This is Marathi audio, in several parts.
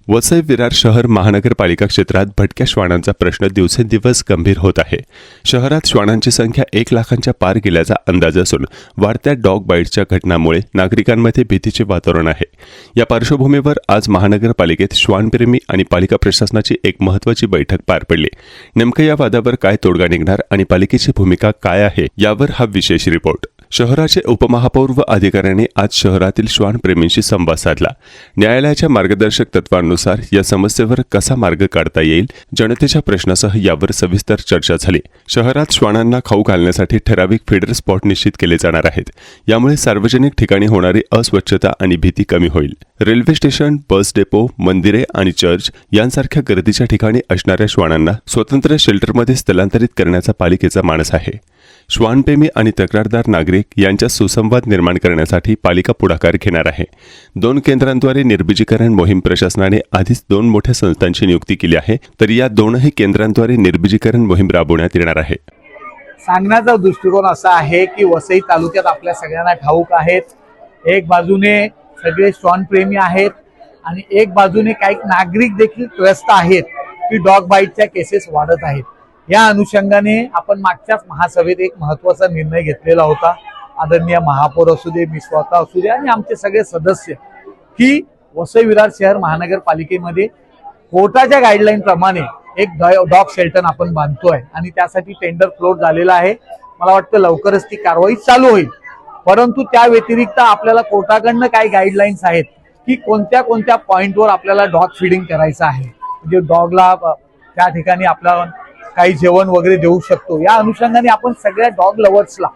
वसई विरार शहर महानगरपालिका क्षेत्रात भटक्या श्वानांचा प्रश्न दिवसेंदिवस गंभीर होत आहे। शहरात श्वानांची संख्या 1 लाखांच्या पार गेल्याचा अंदाज असून वाढत्या डॉग बाईटच्या घटनांमुळे नागरिकांमध्ये भीतीचे वातावरण आहे। या पार्श्वभूमीवर आज महानगरपालिकेत श्वानप्रेमी आणि पालिका प्रशासनाची एक महत्त्वाची बैठक पार पडली। नेमकं या वादावर काय तोडगा निघणार आणि पालिकेची भूमिका काय आहे यावर हा विशेष रिपोर्ट। शहराचे उपमहापौर व अधिकाऱ्यांनी आज शहरातील श्वानप्रेमींशी संवाद साधला। न्यायालयाच्या मार्गदर्शक तत्वांनुसार या समस्येवर कसा मार्ग काढता येईल, जनतेच्या प्रश्नासह यावर सविस्तर चर्चा झाली। शहरात श्वानांना खाऊ घालण्यासाठी ठराविक फीडर स्पॉट निश्चित केले जाणार आहेत। यामुळे सार्वजनिक ठिकाणी होणारी अस्वच्छता आणि भीती कमी होईल। रेल्वे स्टेशन, बस डेपो, मंदिरे आणि चर्च यांसारख्या गर्दीच्या ठिकाणी असणाऱ्या श्वानांना स्वतंत्र शेल्टरमध्ये स्थलांतरित करण्याचा पालिकेचा मानस आहे। श्वानप्रेमी आणि तक्रारदार नागरिक यांच्यात सुसंवाद निर्माण करण्यासाठी पालिका पुढाकार घेणार आहे। 2 केंद्रांद्वारे निर्बीजीकरण मोहीम प्रशासनाने आधीच 2 मोठ्या संस्थांची नियुक्ती केली आहे, तर या 2ही केंद्रांद्वारे निर्बीजीकरण मोहीम राबवण्यात येणार आहे। सांगण्याचा दृष्टिकोन असा आहे की वसई तालुक्यात आपल्या सगळ्यांना ठाऊक आहेत, एक बाजूने सगळे श्वानप्रेमी आहेत आणि एक बाजूने काही नागरिक देखील त्रस्त आहेत की डॉग बाईटच्या केसेस वाढत आहेत। या अनुषंगाने आपण मागच्याच महासभेत एक महत्त्वाचा निर्णय घेतलेला होता। आदरणीय महापौर असू दे, मी स्वतः असू दे आणि आमचे सगळे सदस्य की वसई विरार शहर महानगरपालिकेमध्ये कोर्टाच्या गाईडलाईन प्रमाणे एक डॉग शेल्टर आपण बांधतोय आणि त्यासाठी टेंडर फ्लोट झालेला आहे। मला वाटतं लवकरच ती कारवाई चालू होईल। परंतु त्या व्यतिरिक्त आपल्याला कोर्टाकडनं काही गाईडलाईन्स आहेत की कोणत्या कोणत्या पॉइंटवर आपल्याला डॉग फीडिंग करायचं आहे, म्हणजे डॉगला त्या ठिकाणी आपला काही जेवण वगैरे देऊ शकतो। या अनुषंगाने आपण सगळ्या डॉग लवर्सला,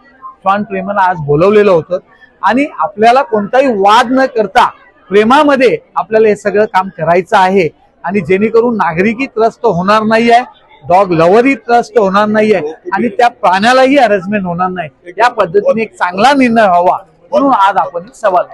श्वान प्रेमीला आज बोलवलेलं होतं आणि आपल्याला कोणताही वाद न करता प्रेमामध्ये आपल्याला हे सगळं काम करायचं आहे आणि जेणेकरून नागरिकही त्रस्त होणार नाहीये, डॉग लवरही त्रस्त होणार नाहीये आणि त्या प्राण्यालाही हॅरेसमेंट होणार नाही। या पद्धतीने एक चांगला निर्णय व्हावा म्हणून आज आपण सवाल